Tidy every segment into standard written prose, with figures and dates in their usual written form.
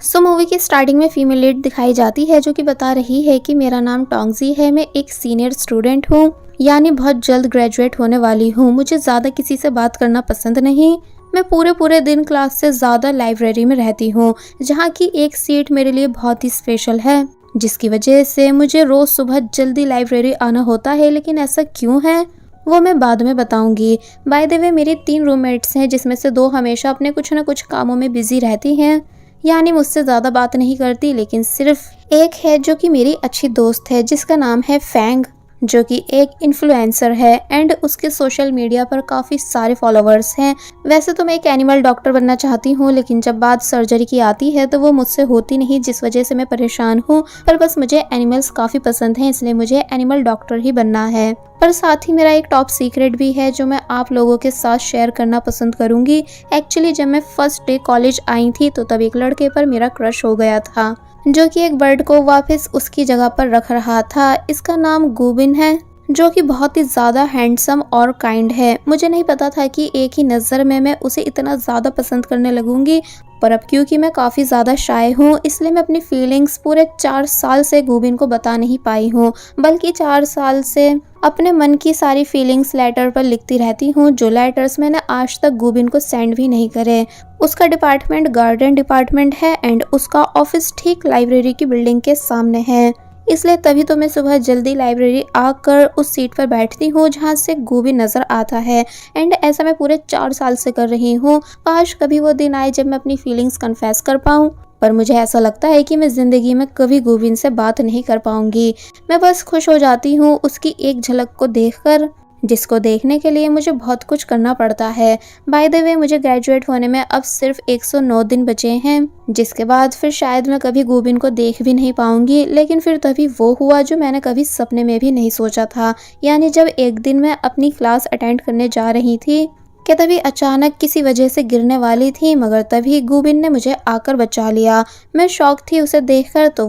Movie की starting में female lead दिखाई जाती है जो कि बता रही है कि मेरा नाम टोंगजी है, मैं एक सीनियर स्टूडेंट हूँ, यानी बहुत जल्द ग्रेजुएट होने वाली हूँ। मुझे ज़्यादा किसी से बात करना पसंद नहीं। मैं पूरे दिन क्लास से ज़्यादा लाइब्रेरी में रहती हूँ, जहाँ की एक सीट मेरे लिए बहुत ही स्पेशल है, जिसकी वजह से मुझे रोज़ सुबह जल्दी लाइब्रेरी आना होता है। लेकिन ऐसा क्यों है वो मैं बाद में बताऊंगी। बाय द वे, मेरी 3 रूममेट्स हैं, जिसमें से 2 हमेशा अपने कुछ न कुछ कामों में बिजी रहती हैं, यानी मुझसे ज़्यादा बात नहीं करती। लेकिन सिर्फ एक है जो कि मेरी अच्छी दोस्त है, जिसका नाम है फैंग, जो कि एक इन्फ्लुएंसर है एंड उसके सोशल मीडिया पर काफ़ी सारे फॉलोअर्स हैं। वैसे तो मैं एक एनिमल डॉक्टर बनना चाहती हूँ, लेकिन जब बात सर्जरी की आती है तो वो मुझसे होती नहीं, जिस वजह से मैं परेशान हूँ। पर बस मुझे एनिमल्स काफ़ी पसंद हैं, इसलिए मुझे एनिमल डॉक्टर ही बनना है। पर साथ ही मेरा एक टॉप सीक्रेट भी है जो मैं आप लोगों के साथ शेयर करना पसंद करूंगी। एक्चुअली जब मैं फर्स्ट डे कॉलेज आई थी तो तब एक लड़के पर मेरा क्रश हो गया था, जो कि एक बर्ड को वापस उसकी जगह पर रख रहा था। इसका नाम गुबिन है, जो कि बहुत ही ज़्यादा हैंडसम और काइंड है। मुझे नहीं पता था कि एक ही नज़र में मैं उसे इतना ज़्यादा पसंद करने लगूंगी, पर अब क्योंकि मैं काफ़ी ज़्यादा शाय हूँ, इसलिए मैं अपनी फीलिंग्स पूरे 4 साल से गुबिन को बता नहीं पाई हूँ, बल्कि 4 साल से अपने मन की सारी फीलिंग्स लेटर पर लिखती रहती हूँ, जो लेटर्स मैंने आज तक गुबिन को सेंड भी नहीं करे। उसका डिपार्टमेंट गार्डन डिपार्टमेंट है एंड उसका ऑफिस ठीक लाइब्रेरी की बिल्डिंग के सामने है, इसलिए तभी तो मैं सुबह जल्दी लाइब्रेरी आकर उस सीट पर बैठती हूँ जहाँ से गुबिन नज़र आता है। एंड ऐसा मैं पूरे 4 साल से कर रही हूँ। काश कभी वो दिन आए जब मैं अपनी फीलिंग्स कन्फेस कर पाऊँ, पर मुझे ऐसा लगता है कि मैं ज़िंदगी में कभी गुबिन से बात नहीं कर पाऊंगी। मैं बस खुश हो जाती हूँ उसकी एक झलक को देखकर, जिसको देखने के लिए मुझे बहुत कुछ करना पड़ता है। बाय द वे, मुझे ग्रेजुएट होने में अब सिर्फ 109 दिन बचे हैं, जिसके बाद फिर शायद मैं कभी गुबिन को देख भी नहीं पाऊंगी। लेकिन फिर तभी वो हुआ जो मैंने कभी सपने में भी नहीं सोचा था, यानी जब एक दिन मैं अपनी क्लास अटेंड करने जा रही थी कि तभी अचानक किसी वजह से गिरने वाली थी, मगर तभी गुबिन ने मुझे आकर बचा लिया। मैं शॉक थी उसे देखकर, तो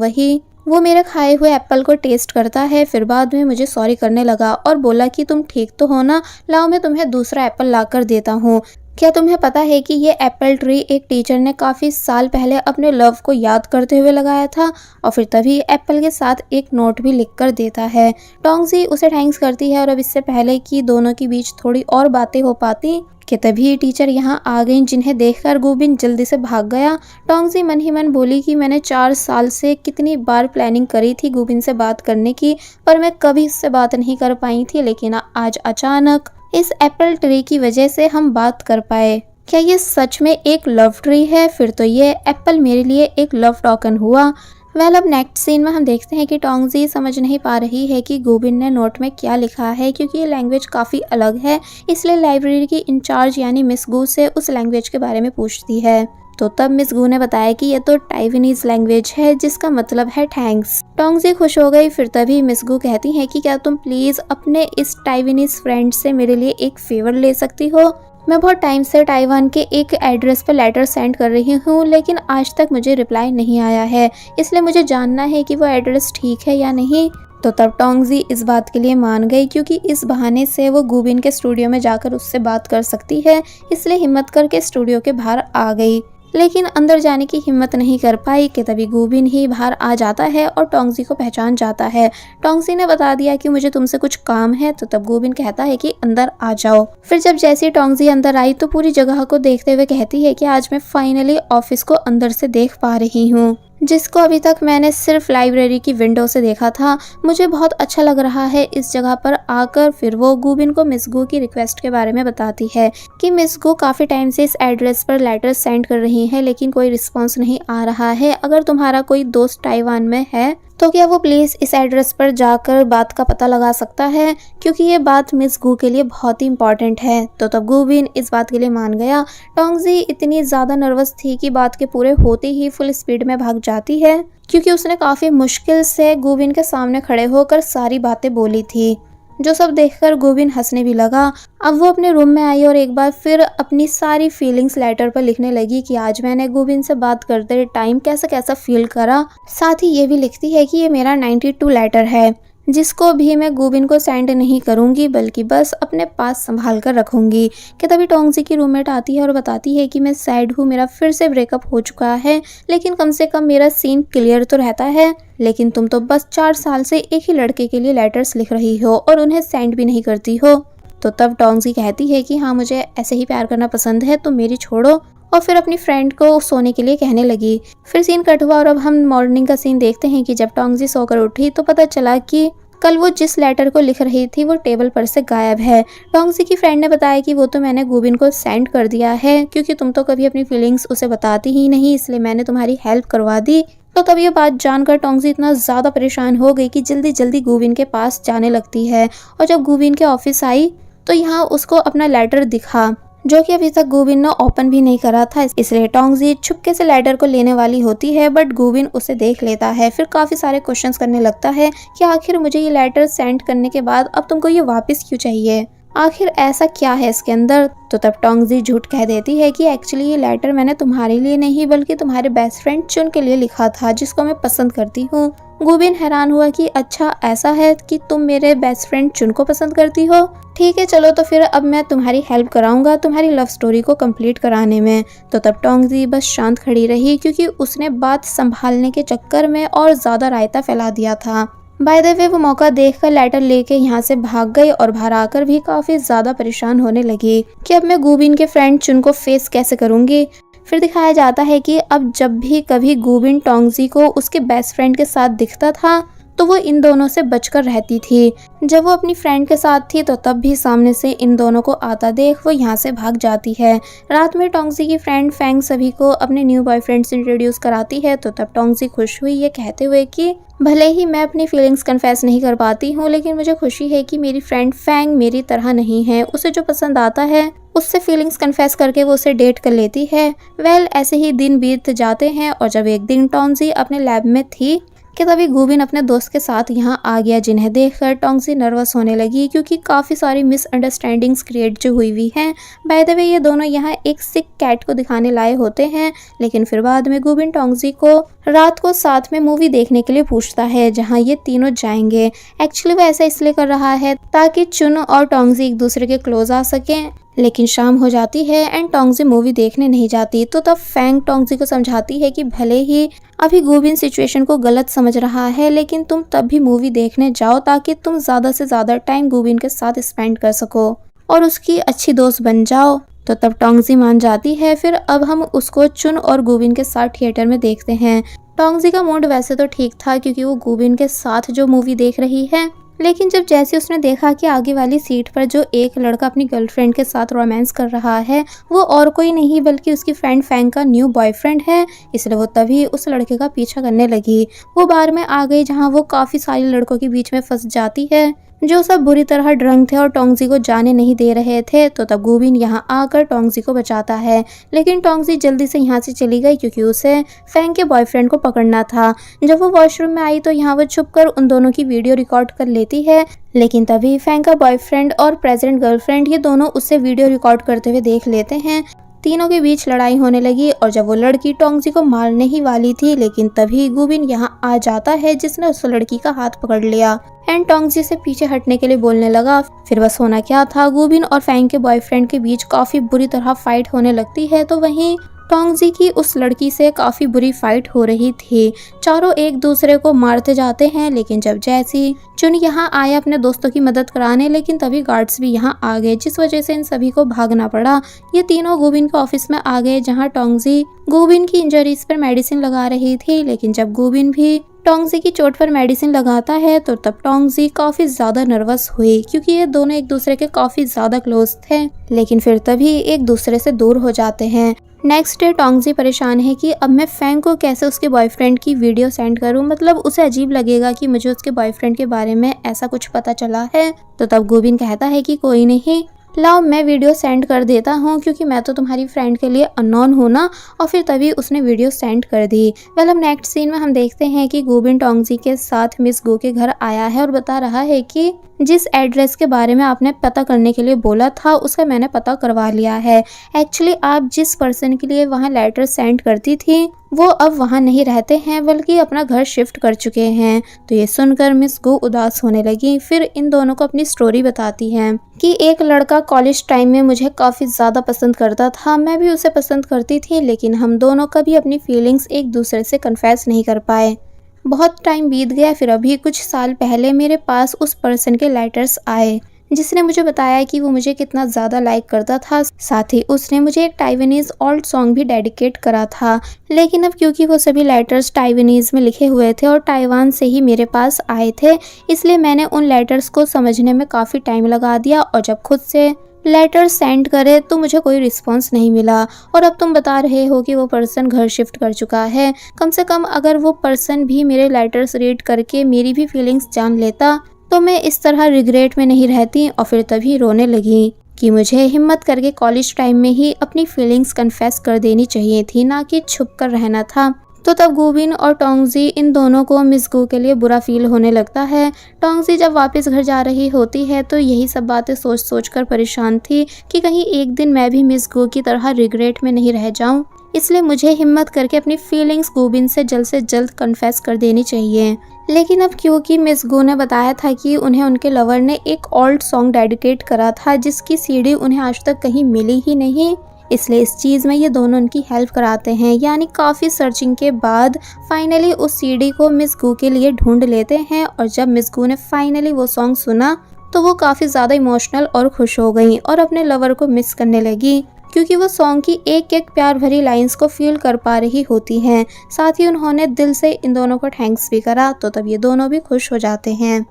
वो मेरे खाए हुए एप्पल को टेस्ट करता है, फिर बाद में मुझे सॉरी करने लगा और बोला कि तुम ठीक तो हो ना, लाओ मैं तुम्हें दूसरा एप्पल लाकर देता हूँ। क्या तुम्हें पता है कि ये एप्पल ट्री एक टीचर ने काफ़ी साल पहले अपने लव को याद करते हुए लगाया था, और फिर तभी एप्पल के साथ एक नोट भी लिख कर देता है। टोंगजी उसे थैंक्स करती है और अब इससे पहले कि दोनों के बीच थोड़ी और बातें हो पाती कि तभी टीचर यहाँ आ गई, जिन्हें देखकर गुबिन जल्दी से भाग गया। टोंगजी मन ही मन बोली कि मैंने 4 साल से कितनी बार प्लानिंग करी थी गुबिन से बात करने की, पर मैं कभी इससे बात नहीं कर पाई थी, लेकिन आज अचानक इस एप्पल ट्री की वजह से हम बात कर पाए। क्या ये सच में एक लव ट्री है? फिर तो ये एप्पल मेरे लिए एक लव टोकन हुआ। अब नेक्स्ट सीन में हम देखते हैं कि टोंगजी समझ नहीं पा रही है कि गुबिन ने नोट में क्या लिखा है, क्योंकि ये लैंग्वेज काफ़ी अलग है, इसलिए लाइब्रेरी की इंचार्ज यानी मिस गू से उस लैंग्वेज के बारे में पूछती है। तो तब मिस गू ने बताया कि ये तो टाइवानीज लैंग्वेज है, जिसका मतलब है थैंक्स। टोंगजी खुश हो गई। फिर तभी मिस गू कहती हैं कि क्या तुम प्लीज़ अपने इस टाइवानीज फ्रेंड से मेरे लिए एक फेवर ले सकती हो? मैं बहुत टाइम से ताइवान के एक एड्रेस पर लेटर सेंड कर रही हूँ, लेकिन आज तक मुझे रिप्लाई नहीं आया है, इसलिए मुझे जानना है कि वो एड्रेस ठीक है या नहीं। तो तब टोंगजी इस बात के लिए मान गई, क्योंकि इस बहाने से वो गुबिन के स्टूडियो में जाकर उससे बात कर सकती है, इसलिए हिम्मत करके स्टूडियो के बाहर आ गई। लेकिन अंदर जाने की हिम्मत नहीं कर पाई कि तभी गुबिन ही बाहर आ जाता है और टोंगजी को पहचान जाता है। टोंगजी ने बता दिया कि मुझे तुमसे कुछ काम है, तो तब गुबिन कहता है कि अंदर आ जाओ। फिर जब जैसे टोंगजी अंदर आई तो पूरी जगह को देखते हुए कहती है कि आज मैं फाइनली ऑफिस को अंदर से देख पा रही हूँ, जिसको अभी तक मैंने सिर्फ लाइब्रेरी की विंडो से देखा था। मुझे बहुत अच्छा लग रहा है इस जगह पर आकर। फिर वो गुबिन को मिस गू की रिक्वेस्ट के बारे में बताती है कि मिस गू काफ़ी टाइम से इस एड्रेस पर लेटर सेंड कर रही हैं, लेकिन कोई रिस्पॉन्स नहीं आ रहा है। अगर तुम्हारा कोई दोस्त ताइवान में है तो क्या वो प्लीज़ इस एड्रेस पर जाकर बात का पता लगा सकता है, क्योंकि ये बात मिस गू के लिए बहुत ही इंपॉर्टेंट है। तो तब गुबिन इस बात के लिए मान गया। टोंगजी इतनी ज़्यादा नर्वस थी कि बात के पूरे होते ही फुल स्पीड में भाग जाती है, क्योंकि उसने काफ़ी मुश्किल से गुबिन के सामने खड़े होकर सारी बातें बोली थी, जो सब देखकर गुबिन हंसने भी लगा। अब वो अपने रूम में आई और एक बार फिर अपनी सारी फीलिंग्स लेटर पर लिखने लगी कि आज मैंने गुबिन से बात करते टाइम कैसा कैसा फील करा। साथ ही ये भी लिखती है कि ये मेरा 92 लेटर है, जिसको भी मैं गुबिन को सेंड नहीं करूंगी बल्कि बस अपने पास संभाल कर रखूंगी। कि तभी टोंगजी की रूममेट आती है और बताती है कि मैं सैड हूँ, मेरा फिर से ब्रेकअप हो चुका है, लेकिन कम से कम मेरा सीन क्लियर तो रहता है। लेकिन तुम तो बस 4 साल से एक ही लड़के के लिए लेटर्स लिख रही हो और उन्हें सेंड भी नहीं करती हो। तो तब टोंगजी कहती है कि हाँ, मुझे ऐसे ही प्यार करना पसंद है, तुम मेरी छोड़ो। और फिर अपनी फ्रेंड को सोने के लिए कहने लगी। फिर सीन कट हुआ और अब हम मॉर्निंग का सीन देखते हैं कि जब टोंगजी सोकर उठी तो पता चला कि कल वो जिस लेटर को लिख रही थी वो टेबल पर से गायब है। टोंगजी की फ्रेंड ने बताया कि वो तो मैंने गुबिन को सेंड कर दिया है, क्योंकि तुम तो कभी अपनी फीलिंग्स उसे बताती ही नहीं, इसलिए मैंने तुम्हारी हेल्प करवा दी। तो तब ये बात जानकर टोंगजी इतना ज़्यादा परेशान हो गई कि जल्दी जल्दी गुबिन के पास जाने लगती है। और जब गुबिन के ऑफिस आई तो यहाँ उसको अपना लेटर दिखा, जो कि अभी तक गुबिन ने ओपन भी नहीं करा था, इसलिए टोंगजी छुपके से लेटर को लेने वाली होती है, बट गुबिन उसे देख लेता है। फिर काफी सारे क्वेश्चंस करने लगता है कि आखिर मुझे ये लेटर सेंड करने के बाद अब तुमको ये वापस क्यों चाहिए, आखिर ऐसा क्या है इसके अंदर। तो तब टोंगजी झूठ कह देती है कि एक्चुअली ये लेटर मैंने तुम्हारे लिए नहीं बल्कि तुम्हारे बेस्ट फ्रेंड चुन के लिए लिखा था, जिसको मैं पसंद करती हूँ। गुबिन हैरान हुआ कि अच्छा ऐसा है कि तुम मेरे बेस्ट फ्रेंड चुन को पसंद करती हो, ठीक है चलो, तो फिर अब मैं तुम्हारी हेल्प कराऊंगा तुम्हारी लव स्टोरी को कंप्लीट कराने में। तो तब टोंगजी बस शांत खड़ी रही, क्योंकि उसने बात संभालने के चक्कर में और ज्यादा रायता फैला दिया था। बाय द वे वो मौका देखकर लेटर लेके यहाँ से भाग गई और बाहर आकर भी काफी ज्यादा परेशान होने लगी कि अब मैं गुबिन के फ्रेंड चुन को फेस कैसे करूंगी। फिर दिखाया जाता है कि अब जब भी कभी गुबिन टोंगजी को उसके बेस्ट फ्रेंड के साथ दिखता था तो वो इन दोनों से बचकर रहती थी। जब वो अपनी फ्रेंड के साथ थी तो तब भी सामने से इन दोनों को आता देख वो यहाँ से भाग जाती है। रात में टोंगजी की फ्रेंड फैंग सभी को अपने न्यू बॉयफ्रेंड से इंट्रोड्यूस कराती है। तो तब टोंगजी खुश हुई ये कहते हुए कि भले ही मैं अपनी फीलिंग्स कन्फेस नहीं कर पाती हूँ, लेकिन मुझे खुशी है कि मेरी फ्रेंड फैंग मेरी तरह नहीं है, उसे जो पसंद आता है उससे फीलिंग्स कन्फेस करके वो उसे डेट कर लेती है। वेल ऐसे ही दिन बीत जाते हैं और जब एक दिन टोंगजी अपने लैब में थी कि तभी गुबिन अपने दोस्त के साथ यहाँ आ गया, जिन्हें देखकर टोंगजी नर्वस होने लगी, क्योंकि काफ़ी सारी मिसअंडरस्टैंडिंग्स क्रिएट जो हुई हैं। बाय द वे ये दोनों यहाँ एक सिक कैट को दिखाने लाए होते हैं, लेकिन फिर बाद में गुबिन टोंगजी को रात को साथ में मूवी देखने के लिए पूछता है, जहाँ ये तीनों जाएंगे। एक्चुअली वो ऐसा इसलिए कर रहा है ताकि चुन और टोंगजी एक दूसरे के क्लोज आ सकें। लेकिन शाम हो जाती है एंड टोंगजी मूवी देखने नहीं जाती। तो तब फैंग टोंगजी को समझाती है कि भले ही अभी गुबिन सिचुएशन को गलत समझ रहा है, लेकिन तुम तब भी मूवी देखने जाओ ताकि तुम ज़्यादा से ज़्यादा टाइम गुबिन के साथ स्पेंड कर सको और उसकी अच्छी दोस्त बन जाओ। तो तब टोंगजी मान जाती है। फिर अब हम उसको चुन और गुबिन के साथ थिएटर में देखते हैं। टोंगजी का मूड वैसे तो ठीक था, क्योंकि वो गुबिन के साथ जो मूवी देख रही है, लेकिन जब जैसे उसने देखा कि आगे वाली सीट पर जो एक लड़का अपनी गर्लफ्रेंड के साथ रोमांस कर रहा है वो और कोई नहीं बल्कि उसकी फ्रेंड फैंग का न्यू बॉयफ्रेंड है, इसलिए वो तभी उस लड़के का पीछा करने लगी। वो बार में आ गई जहाँ वो काफी सारे लड़कों के बीच में फंस जाती है, जो सब बुरी तरह ड्रंक थे और टोंगजी को जाने नहीं दे रहे थे। तो तब गुबिन यहाँ आकर टोंगजी को बचाता है, लेकिन टोंगजी जल्दी से यहाँ से चली गई क्योंकि उसे फैंग के बॉयफ्रेंड को पकड़ना था। जब वो वॉशरूम में आई तो यहाँ वो छुपकर उन दोनों की वीडियो रिकॉर्ड कर लेती है, लेकिन तभी फैंग का बॉयफ्रेंड और प्रेजेंट गर्लफ्रेंड ये दोनों उससे वीडियो रिकॉर्ड करते हुए देख लेते हैं। तीनों के बीच लड़ाई होने लगी और जब वो लड़की टोंगजी को मारने ही वाली थी, लेकिन तभी गुबिन यहाँ आ जाता है, जिसने उस लड़की का हाथ पकड़ लिया एंड टोंगजी से पीछे हटने के लिए बोलने लगा। फिर बस होना क्या था, गुबिन और फैंग के बॉयफ्रेंड के बीच काफी बुरी तरह फाइट होने लगती है। तो वहीं टोंगजी की उस लड़की से काफी बुरी फाइट हो रही थी। चारों एक दूसरे को मारते जाते हैं, लेकिन जब जैसी चुन यहाँ आया अपने दोस्तों की मदद कराने, लेकिन तभी गार्ड्स भी यहाँ आ गए, जिस वजह से इन सभी को भागना पड़ा। ये तीनों गुबिन के ऑफिस में आ गए, जहाँ टोंगजी गुबिन की इंजरीज पर मेडिसिन लगा रही थी। लेकिन जब गुबिन भी टोंगजी की चोट पर मेडिसिन लगाता है तो तब टोंगजी काफी ज्यादा नर्वस हुई, क्योंकि ये दोनों एक दूसरे के काफी ज्यादा क्लोज थे, लेकिन फिर तभी एक दूसरे से दूर हो जाते हैं। नेक्स्ट डे टोंगजी परेशान है कि अब मैं फैंग को कैसे उसके बॉयफ्रेंड की वीडियो सेंड करूं, मतलब उसे अजीब लगेगा कि मुझे उसके बॉयफ्रेंड के बारे में ऐसा कुछ पता चला है। तो तब गुबिन कहता है कि कोई नहीं, लाओ मैं वीडियो सेंड कर देता हूँ, क्योंकि मैं तो तुम्हारी फ्रेंड के लिए अननोन हूँ ना। और फिर तभी उसने वीडियो सेंड कर दी। वेल अब नेक्स्ट सीन में हम देखते हैं कि गुबिन टोंगजी के साथ मिस गो के घर आया है और बता रहा है कि जिस एड्रेस के बारे में आपने पता करने के लिए बोला था उसका मैंने पता करवा लिया है। एक्चुअली आप जिस पर्सन के लिए वहाँ लेटर सेंड करती थी वो अब वहाँ नहीं रहते हैं बल्कि अपना घर शिफ्ट कर चुके हैं। तो ये सुनकर मिस गो उदास होने लगी। फिर इन दोनों को अपनी स्टोरी बताती हैं कि एक लड़का कॉलेज टाइम में मुझे काफ़ी ज़्यादा पसंद करता था, मैं भी उसे पसंद करती थी, लेकिन हम दोनों कभी अपनी फीलिंग्स एक दूसरे से कन्फेस नहीं कर पाए। बहुत टाइम बीत गया, फिर अभी कुछ साल पहले मेरे पास उस पर्सन के लेटर्स आए जिसने मुझे बताया कि वो मुझे कितना ज़्यादा लाइक करता था। साथ ही उसने मुझे एक टाइवानीज़ ओल्ड सॉन्ग भी डेडिकेट करा था। लेकिन अब क्योंकि वो सभी लेटर्स टाइवानीज़ में लिखे हुए थे और ताइवान से ही मेरे पास आए थे, इसलिए मैंने उन लेटर्स को समझने में काफ़ी टाइम लगा दिया और जब खुद से लेटर सेंड करे तो मुझे कोई रिस्पांस नहीं मिला। और अब तुम बता रहे हो कि वो पर्सन घर शिफ्ट कर चुका है। कम से कम अगर वो पर्सन भी मेरे लेटर्स रीड करके मेरी भी फीलिंग्स जान लेता तो मैं इस तरह रिग्रेट में नहीं रहती। और फिर तभी रोने लगी कि मुझे हिम्मत करके कॉलेज टाइम में ही अपनी फीलिंग्स कन्फेस कर देनी चाहिए थी, ना कि छुप कर रहना था। तो तब गुबिन और टोंगजी इन दोनों को मिस गू के लिए बुरा फील होने लगता है। टोंगजी जब वापस घर जा रही होती है तो यही सब बातें सोच सोच कर परेशान थी कि कहीं एक दिन मैं भी मिस गू की तरह रिग्रेट में नहीं रह जाऊं। इसलिए मुझे हिम्मत करके अपनी फीलिंग्स गुबिन से जल्द कन्फेस कर देनी चाहिए। लेकिन अब क्योंकि मिस गू ने बताया था कि उन्हें उनके लवर ने एक ओल्ड सॉन्ग डेडिकेट करा था जिसकी सीडी उन्हें आज तक कहीं मिली ही नहीं, इसलिए इस चीज़ में ये दोनों उनकी हेल्प कराते हैं। यानी काफ़ी सर्चिंग के बाद फाइनली उस सीडी को मिस गू के लिए ढूंढ लेते हैं। और जब मिस गू ने फाइनली वो सॉन्ग सुना तो वो काफ़ी ज़्यादा इमोशनल और खुश हो गई और अपने लवर को मिस करने लगी, क्योंकि वो सॉन्ग की एक एक प्यार भरी लाइंस को फील कर पा रही होती हैं। साथ ही उन्होंने दिल से इन दोनों को थैंक्स भी करा, तो तब ये दोनों भी खुश हो जाते हैं।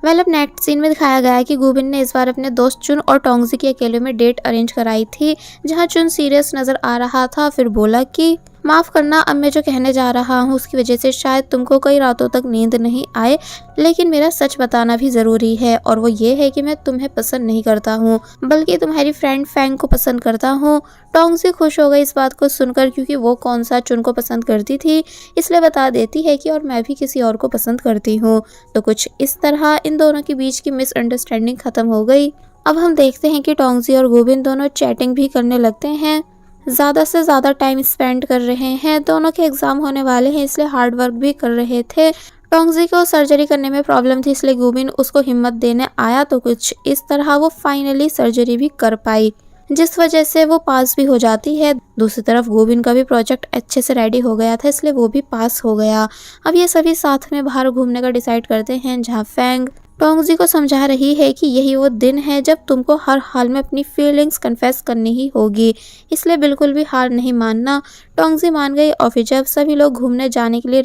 अब नेक्स्ट सीन में दिखाया गया है कि गुबिन ने इस बार अपने दोस्त चुन और टोंगजी की अकेले में डेट अरेंज कराई थी, जहां चुन सीरियस नज़र आ रहा था। फिर बोला कि माफ़ करना, अब मैं जो कहने जा रहा हूँ उसकी वजह से शायद तुमको कई रातों तक नींद नहीं आए, लेकिन मेरा सच बताना भी ज़रूरी है, और वो ये है कि मैं तुम्हें पसंद नहीं करता हूँ बल्कि तुम्हारी फ्रेंड फैंग को पसंद करता हूँ। टोंगजी खुश हो गई इस बात को सुनकर, क्योंकि वो कौन सा चुन को पसंद करती थी, इसलिए बता देती है कि और मैं भी किसी और को पसंद करती हूँ। तो कुछ इस तरह इन दोनों के बीच की मिसअंडरस्टैंडिंग ख़त्म हो गई। अब हम देखते हैं कि टोंगजी और गुबिन दोनों चैटिंग भी करने लगते हैं, ज़्यादा से ज़्यादा टाइम स्पेंड कर रहे हैं। दोनों के एग्ज़ाम होने वाले हैं इसलिए हार्ड वर्क भी कर रहे थे। टोंगजी को सर्जरी करने में प्रॉब्लम थी, इसलिए गुबिन उसको हिम्मत देने आया, तो कुछ इस तरह वो फाइनली सर्जरी भी कर पाई, जिस वजह से वो पास भी हो जाती है। दूसरी तरफ गुबिन का भी प्रोजेक्ट अच्छे से रेडी हो गया था, इसलिए वो भी पास हो गया। अब ये सभी साथ में बाहर घूमने का डिसाइड करते हैं, जहाँ फैंग टोंगजी को समझा रही है कि यही वो दिन है जब तुमको हर हाल में अपनी फीलिंग्स कन्फेस करनी ही होगी, इसलिए बिल्कुल भी हार नहीं मानना। टोंगजी मान गई और फिर जब सभी लोग घूमने जाने के लिए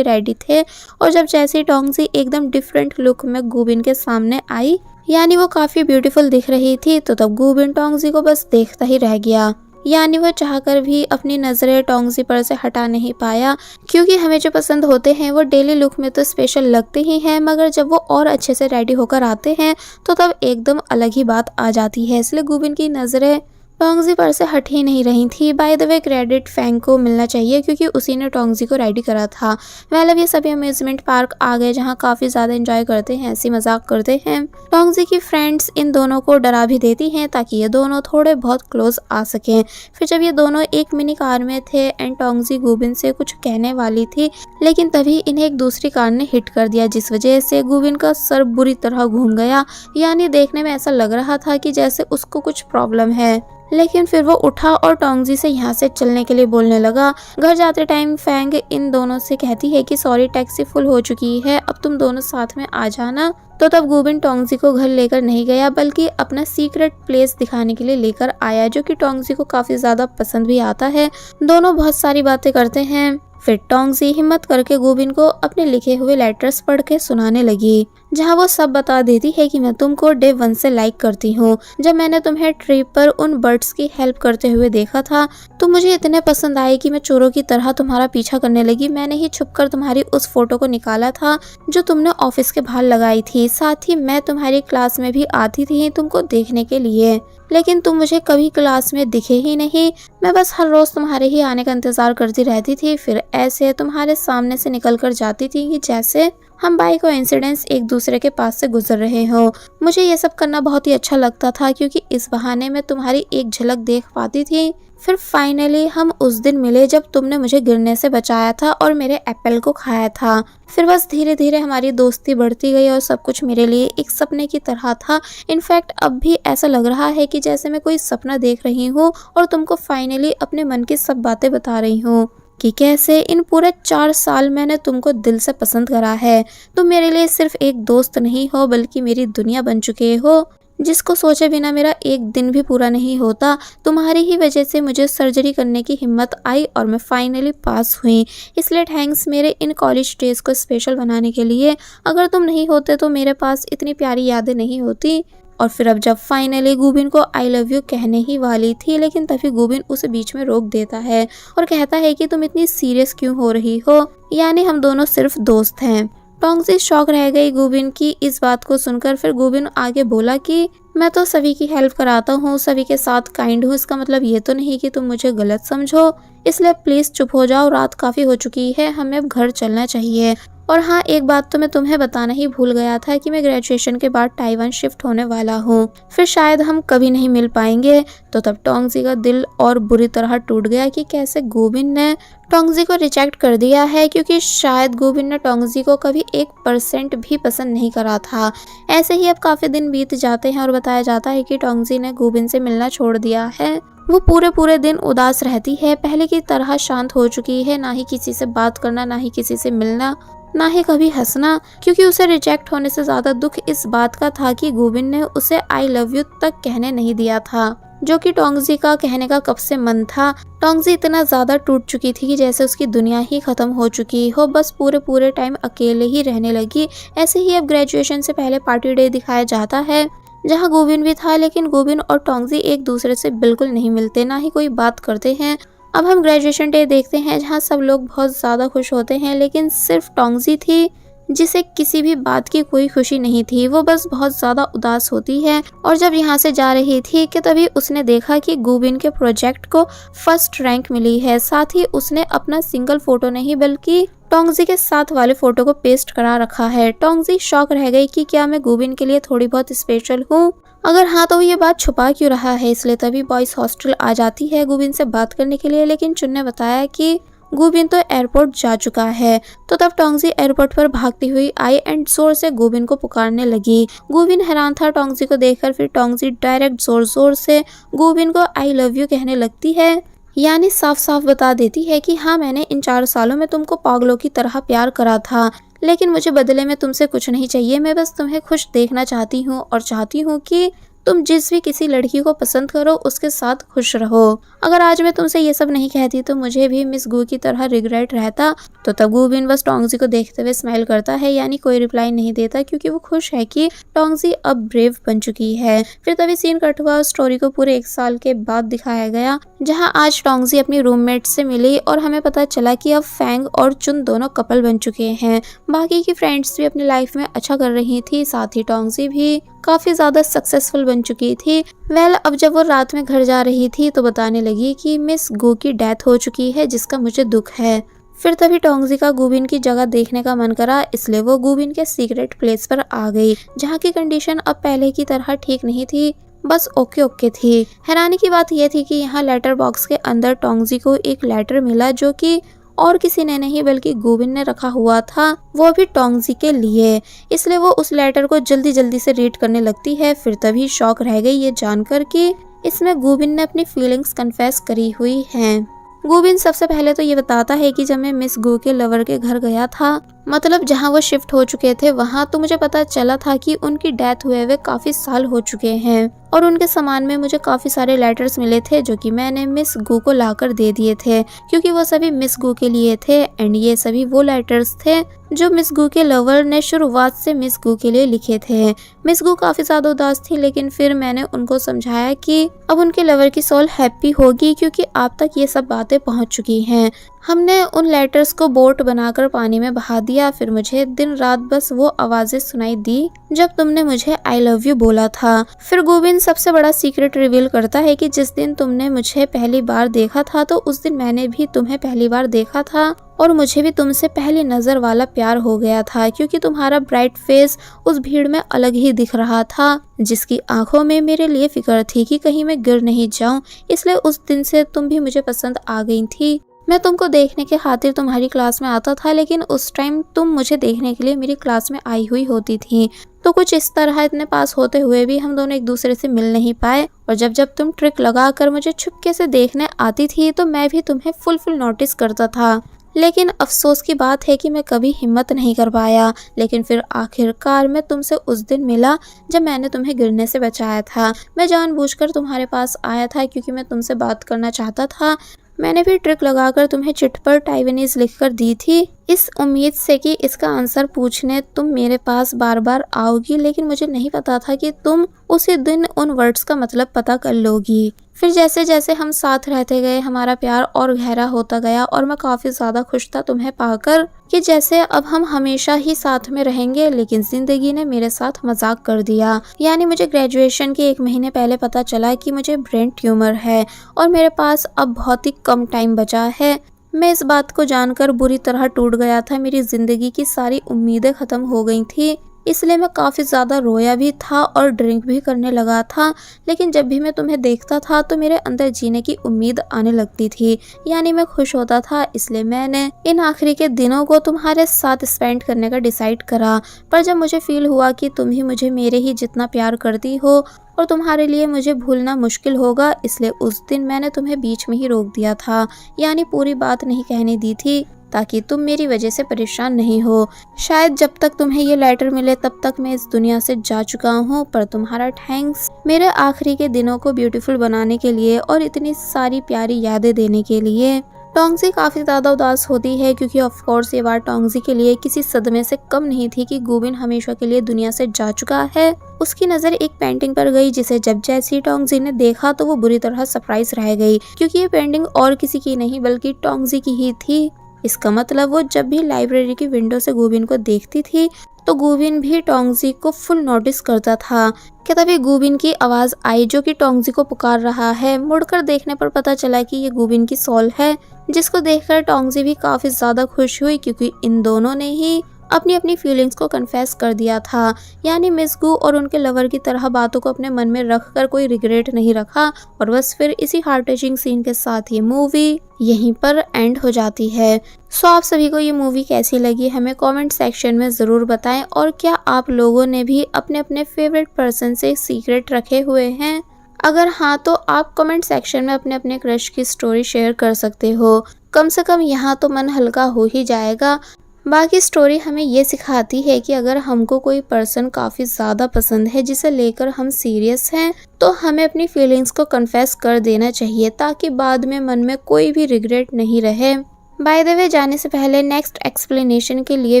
रेडी थे और जब जैसे टोंगजी एकदम डिफरेंट लुक में गुबिन के सामने आई, यानी वो काफ़ी ब्यूटीफुल दिख रही थी, तो तब गुबिन टोंगजी को बस देखता ही रह गया। यानी वो चाहकर भी अपनी नज़रें टोंगजी पर से हटा नहीं पाया, क्योंकि हमें जो पसंद होते हैं वो डेली लुक में तो स्पेशल लगते ही हैं, मगर जब वो और अच्छे से रेडी होकर आते हैं तो तब एकदम अलग ही बात आ जाती है। इसलिए गुबिन की नज़रें टोंगजी पर से हट ही नहीं रही थी। बाय द वे क्रेडिट फैंग को मिलना चाहिए, क्योंकि उसी ने टोंगजी को रेडी करा था। मतलब ये सभी अम्यूजमेंट पार्क आ गए, जहाँ काफ़ी ज़्यादा एंजॉय करते हैं, हंसी मजाक करते हैं। टोंगजी की फ्रेंड्स इन दोनों को डरा भी देती हैं ताकि ये दोनों थोड़े बहुत क्लोज आ सकें। फिर जब ये दोनों एक मिनी कार में थे एंड टोंगजी गुबिन से कुछ कहने वाली थी, लेकिन तभी इन्हें एक दूसरी कार ने हिट कर दिया, जिस वजह से गुबिन का सर बुरी तरह घूम गया। यानी देखने में ऐसा लग रहा था कि जैसे उसको कुछ प्रॉब्लम है, लेकिन फिर वो उठा और टोंगजी से यहाँ से चलने के लिए बोलने लगा। घर जाते टाइम फैंग इन दोनों से कहती है कि सॉरी, टैक्सी फुल हो चुकी है, अब तुम दोनों साथ में आ जाना। तो तब गुबिन टोंगजी को घर लेकर नहीं गया, बल्कि अपना सीक्रेट प्लेस दिखाने के लिए लेकर आया, जो कि टोंगजी को काफी ज्यादा पसंद भी आता है। दोनों बहुत सारी बातें करते हैं। फिर टोंगजी हिम्मत करके गुबिन को अपने लिखे हुए लेटर्स पढ़ के सुनाने लगी, जहाँ वो सब बता देती है कि मैं तुमको डे 1 से लाइक करती हूँ। जब मैंने तुम्हें ट्रिप पर उन बर्ड्स की हेल्प करते हुए देखा था तो मुझे इतने पसंद आए कि मैं चोरों की तरह तुम्हारा पीछा करने लगी। मैंने ही छुपकर तुम्हारी उस फोटो को निकाला था जो तुमने ऑफिस के बाहर लगाई थी। साथ ही मैं तुम्हारी क्लास में भी आती थी तुमको देखने के लिए, लेकिन तुम मुझे कभी क्लास में दिखे ही नहीं। मैं बस हर रोज तुम्हारे ही आने का इंतजार करती रहती थी, फिर ऐसे तुम्हारे सामने से निकल कर जाती थी कि जैसे हम बाई कोइंसिडेंस एक दूसरे के पास से गुजर रहे हो। मुझे ये सब करना बहुत ही अच्छा लगता था क्योंकि इस बहाने मैं तुम्हारी एक झलक देख पाती थी। फिर फाइनली हम उस दिन मिले जब तुमने मुझे गिरने से बचाया था और मेरे एप्पल को खाया था। फिर बस धीरे धीरे हमारी दोस्ती बढ़ती गई और सब कुछ मेरे लिए एक सपने की तरह था। इनफैक्ट अब भी ऐसा लग रहा है कि जैसे मैं कोई सपना देख रही हूँ और तुमको फाइनली अपने मन की सब बातें बता रही हूँ कि कैसे इन पूरे 4 साल मैंने तुमको दिल से पसंद करा है। तुम मेरे लिए सिर्फ एक दोस्त नहीं हो बल्कि मेरी दुनिया बन चुके हो, जिसको सोचे बिना मेरा एक दिन भी पूरा नहीं होता। तुम्हारी ही वजह से मुझे सर्जरी करने की हिम्मत आई और मैं फाइनली पास हुई, इसलिए थैंक्स मेरे इन कॉलेज डेज को स्पेशल बनाने के लिए। अगर तुम नहीं होते तो मेरे पास इतनी प्यारी यादें नहीं होती। और फिर अब जब फाइनली गुबिन को आई लव यू कहने ही वाली थी, लेकिन तभी गुबिन उसे बीच में रोक देता है और कहता है कि तुम इतनी सीरियस क्यों हो रही हो, यानी हम दोनों सिर्फ दोस्त हैं। टोंगजी शॉक रह गई गुबिन की इस बात को सुनकर। फिर गुबिन आगे बोला कि मैं तो सभी की हेल्प कराता हूँ, सभी के साथ काइंड हूँ, इसका मतलब ये तो नहीं कि तुम मुझे गलत समझो, इसलिए प्लीज चुप हो जाओ, रात काफी हो चुकी है, हमें अब घर चलना चाहिए। और हाँ, एक बात तो मैं तुम्हें बताना ही भूल गया था कि मैं ग्रेजुएशन के बाद ताइवान शिफ्ट होने वाला हूँ, फिर शायद हम कभी नहीं मिल पाएंगे। तो तब टोंगजी का दिल और बुरी तरह टूट गया कि कैसे गुबिन ने टोंगजी को रिजेक्ट कर दिया है, क्योंकि शायद गुबिन ने टोंगजी को कभी 1% भी पसंद नहीं करा था। ऐसे ही अब काफी दिन बीत जाते हैं और बताया जाता है कि टोंगजी ने गुबिन से मिलना छोड़ दिया है। वो पूरे दिन उदास रहती है, पहले की तरह शांत हो चुकी है, ना ही किसी से बात करना, ना ही किसी से मिलना, ना ही कभी हंसना, क्योंकि उसे रिजेक्ट होने से ज्यादा दुख इस बात का था कि गुबिन ने उसे आई लव यू तक कहने नहीं दिया था, जो कि टोंगजी का कहने का कब से मन था। टोंगजी इतना ज्यादा टूट चुकी थी कि जैसे उसकी दुनिया ही खत्म हो चुकी हो, बस पूरे टाइम अकेले ही रहने लगी। ऐसे ही अब ग्रेजुएशन से पहले पार्टी डे दिखाया जाता है जहाँ गुबिन भी था, लेकिन गुबिन और टोंगजी एक दूसरे से बिल्कुल नहीं मिलते, ना ही कोई बात करते हैं। अब हम ग्रेजुएशन डे देखते हैं जहाँ सब लोग बहुत ज़्यादा खुश होते हैं, लेकिन सिर्फ टोंगजी थी जिसे किसी भी बात की कोई खुशी नहीं थी। वो बस बहुत ज़्यादा उदास होती है और जब यहाँ से जा रही थी कि तभी उसने देखा कि गुबिन के प्रोजेक्ट को फर्स्ट रैंक मिली है। साथ ही उसने अपना सिंगल फोटो नहीं बल्कि टोंगजी के साथ वाले फोटो को पेस्ट करा रखा है। टोंगजी शॉक रह गई कि क्या मैं गुबिन के लिए थोड़ी बहुत स्पेशल हूँ, अगर हाँ तो ये बात छुपा क्यों रहा है। इसलिए तभी बॉयज हॉस्टल आ जाती है गुबिन से बात करने के लिए, लेकिन चुन ने बताया कि गुबिन तो एयरपोर्ट जा चुका है। तो तब टोंगजी एयरपोर्ट पर भागती हुई आई एंड जोर से गुबिन को पुकारने लगी। गुबिन हैरान था टोंगजी को देखकर, फिर टोंगजी डायरेक्ट जोर से गुबिन को आई लव यू कहने लगती है, यानी साफ साफ बता देती है कि हाँ, मैंने इन 4 सालों में तुमको पागलों की तरह प्यार करा था, लेकिन मुझे बदले में तुमसे कुछ नहीं चाहिए। मैं बस तुम्हें खुश देखना चाहती हूँ और चाहती हूँ कि तुम जिस भी किसी लड़की को पसंद करो उसके साथ खुश रहो। अगर आज मैं तुमसे ये सब नहीं कहती तो मुझे भी मिस गू की तरह रिग्रेट रहता। तो तब गुबिन बस टोंगजी को देखते हुए स्माइल करता है, यानी कोई रिप्लाई नहीं देता, क्योंकि वो खुश है कि टोंगजी अब ब्रेव बन चुकी है। फिर तभी सीन कट हुआ, स्टोरी को पूरे 1 साल के बाद दिखाया गया, जहाँ आज टोंगजी अपनी रूममेट से मिली और हमें पता चला कि अब फैंग और चुन दोनों कपल बन चुके हैं। बाकी की फ्रेंड्स भी अपनी लाइफ में अच्छा कर रही थी, साथ ही टोंगजी भी काफी ज्यादा सक्सेसफुल बन चुकी थी। अब जब वो रात में घर जा रही थी तो बताने लगी कि मिस गू की डेथ हो चुकी है, जिसका मुझे दुख है। फिर तभी टोंगजी का गुबिन की जगह देखने का मन करा, इसलिए वो गुबिन के सीक्रेट प्लेस पर आ गई, जहाँ की कंडीशन अब पहले की तरह ठीक नहीं थी, बस ओके थी। हैरानी की बात यह थी कि यहाँ लेटर बॉक्स के अंदर टोंगजी को एक लेटर मिला, जो कि और किसी ने नहीं बल्कि गुबिन ने रखा हुआ था, वो भी टोंगजी के लिए। इसलिए वो उस लेटर को जल्दी से रीड करने लगती है। फिर तभी शॉक रह गई ये जानकर कि इसमें गुबिन ने अपनी फीलिंग्स कन्फेस करी हुई हैं। गुबिन सबसे पहले तो ये बताता है कि जब मैं मिस गू के लवर के घर गया था मतलब जहाँ वो शिफ्ट हो चुके थे वहाँ, तो मुझे पता चला था कि उनकी डेथ हुए हुए काफ़ी साल हो चुके हैं और उनके सामान में मुझे काफ़ी सारे लेटर्स मिले थे जो कि मैंने मिस गू को लाकर दे दिए थे, क्योंकि वो सभी मिस गू के लिए थे। एंड ये सभी वो लेटर्स थे जो मिस गू के लवर ने शुरुआत से मिस गू के लिए लिखे थे। मिस गू काफ़ी ज़्यादा उदास थी, लेकिन फिर मैंने उनको समझाया कि अब उनके लवर की सोल हैप्पी होगी क्योंकि आप तक ये सब बातें पहुंच चुकी हैं। हमने उन लेटर्स को बोट बनाकर पानी में बहा दिया। फिर मुझे दिन रात बस वो आवाज़ें सुनाई दी जब तुमने मुझे आई लव यू बोला था। फिर गोविंद सबसे बड़ा सीक्रेट रिवील करता है कि जिस दिन तुमने मुझे पहली बार देखा था तो उस दिन मैंने भी तुम्हें पहली बार देखा था और मुझे भी तुमसे पहली नज़र वाला प्यार हो गया था, क्योंकि तुम्हारा ब्राइट फेस उस भीड़ में अलग ही दिख रहा था, जिसकी आंखों में मेरे लिए फिक्र थी कि कहीं मैं गिर नहीं जाऊं। इसलिए उस दिन से तुम भी मुझे पसंद आ गई थी। मैं तुमको देखने के खातिर तुम्हारी क्लास में आता था, लेकिन उस टाइम तुम मुझे देखने के लिए मेरी क्लास में आई हुई होती थी। तो कुछ इस तरह इतने पास होते हुए भी हम दोनों एक दूसरे से मिल नहीं पाए। और जब तुम ट्रिक लगाकर मुझे छुपके से देखने आती थी तो मैं भी तुम्हें फुल नोटिस करता था। लेकिन अफसोस की बात है कि मैं कभी हिम्मत नहीं कर पाया। लेकिन फिर आखिरकार मैं तुमसे उस दिन मिला जब मैंने तुम्हें गिरने से बचाया था। मैं जानबूझकर तुम्हारे पास आया था क्योंकि मैं तुमसे बात करना चाहता था। मैंने भी ट्रिक लगाकर तुम्हें चिट पर टाइवानीज लिखकर दी थी, इस उम्मीद से कि इसका आंसर पूछने तुम मेरे पास बार बार आओगी। लेकिन मुझे नहीं पता था कि तुम उसी दिन उन वर्ड्स का मतलब पता कर लोगी। फिर जैसे जैसे हम साथ रहते गए हमारा प्यार और गहरा होता गया और मैं काफ़ी ज़्यादा खुश था तुम्हें पाकर कि जैसे अब हम हमेशा ही साथ में रहेंगे। लेकिन ज़िंदगी ने मेरे साथ मजाक कर दिया। यानी मुझे ग्रेजुएशन के 1 महीने पहले पता चला कि मुझे ब्रेन ट्यूमर है और मेरे पास अब बहुत ही कम टाइम बचा है। मैं इस बात को जानकर बुरी तरह टूट गया था। मेरी ज़िंदगी की सारी उम्मीदें ख़त्म हो गई थी, इसलिए मैं काफ़ी ज़्यादा रोया भी था और ड्रिंक भी करने लगा था। लेकिन जब भी मैं तुम्हें देखता था तो मेरे अंदर जीने की उम्मीद आने लगती थी, यानी मैं खुश होता था। इसलिए मैंने इन आखिरी के दिनों को तुम्हारे साथ स्पेंड करने का डिसाइड करा। पर जब मुझे फील हुआ कि तुम ही मुझे मेरे ही जितना प्यार करती हो और तुम्हारे लिए मुझे भूलना मुश्किल होगा, इसलिए उस दिन मैंने तुम्हें बीच में ही रोक दिया था, यानी पूरी बात नहीं कहने दी थी ताकि तुम मेरी वजह से परेशान नहीं हो। शायद जब तक तुम्हें ये लेटर मिले तब तक मैं इस दुनिया से जा चुका हूँ, पर तुम्हारा थैंक्स मेरे आखिरी के दिनों को ब्यूटीफुल बनाने के लिए और इतनी सारी प्यारी यादें देने के लिए। टोंगजी काफ़ी ज़्यादा उदास होती है क्योंकि ऑफ कोर्स ये बात टोंगजी के लिए किसी सदमे से कम नहीं थी कि गुबिन हमेशा के लिए दुनिया से जा चुका है। उसकी नज़र एक पेंटिंग पर गई जिसे जब जैसी टोंगजी ने देखा तो वो बुरी तरह सरप्राइज रह गई, क्योंकि ये पेंटिंग और किसी की नहीं बल्कि टोंगजी की ही थी। इसका मतलब वो जब भी लाइब्रेरी की विंडो से गुबिन को देखती थी तो गुबिन भी टोंगजी को फुल नोटिस करता था। कि तभी गुबिन की आवाज़ आई जो कि टोंगजी को पुकार रहा है। मुड़कर देखने पर पता चला कि ये गुबिन की सोल है, जिसको देखकर टोंगजी भी काफ़ी ज़्यादा खुश हुई क्योंकि इन दोनों ने ही अपनी अपनी फीलिंग्स को कन्फेस कर दिया था। यानी मिस गू और उनके लवर की तरह बातों को अपने मन में रखकर कोई रिग्रेट नहीं रखा। और बस फिर इसी हार्ट टचिंग सीन के साथ ये मूवी यहीं पर एंड हो जाती है। सो आप सभी को ये मूवी कैसी लगी हमें कमेंट सेक्शन में ज़रूर बताएं। और क्या आप लोगों ने भी अपने अपने फेवरेट पर्सन से सीक्रेट रखे हुए हैं? अगर हाँ तो आप कमेंट सेक्शन में अपने अपने क्रश की स्टोरी शेयर कर सकते हो। कम से कम यहाँ तो मन हल्का हो ही जाएगा। बाकी स्टोरी हमें ये सिखाती है कि अगर हमको कोई पर्सन काफ़ी ज़्यादा पसंद है जिसे लेकर हम सीरियस हैं तो हमें अपनी फीलिंग्स को कन्फेस कर देना चाहिए ताकि बाद में मन में कोई भी रिग्रेट नहीं रहे। बाय द वे जाने से पहले नेक्स्ट एक्सप्लेनेशन के लिए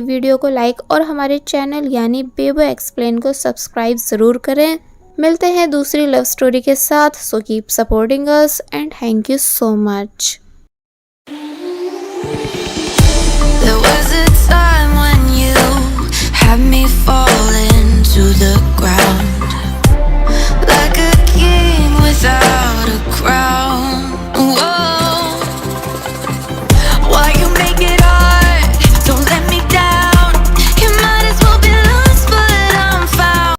वीडियो को लाइक और हमारे चैनल यानी बेबो एक्सप्लेन को सब्सक्राइब ज़रूर करें। मिलते हैं दूसरी लव स्टोरी के साथ। So keep supporting us and thank you so much.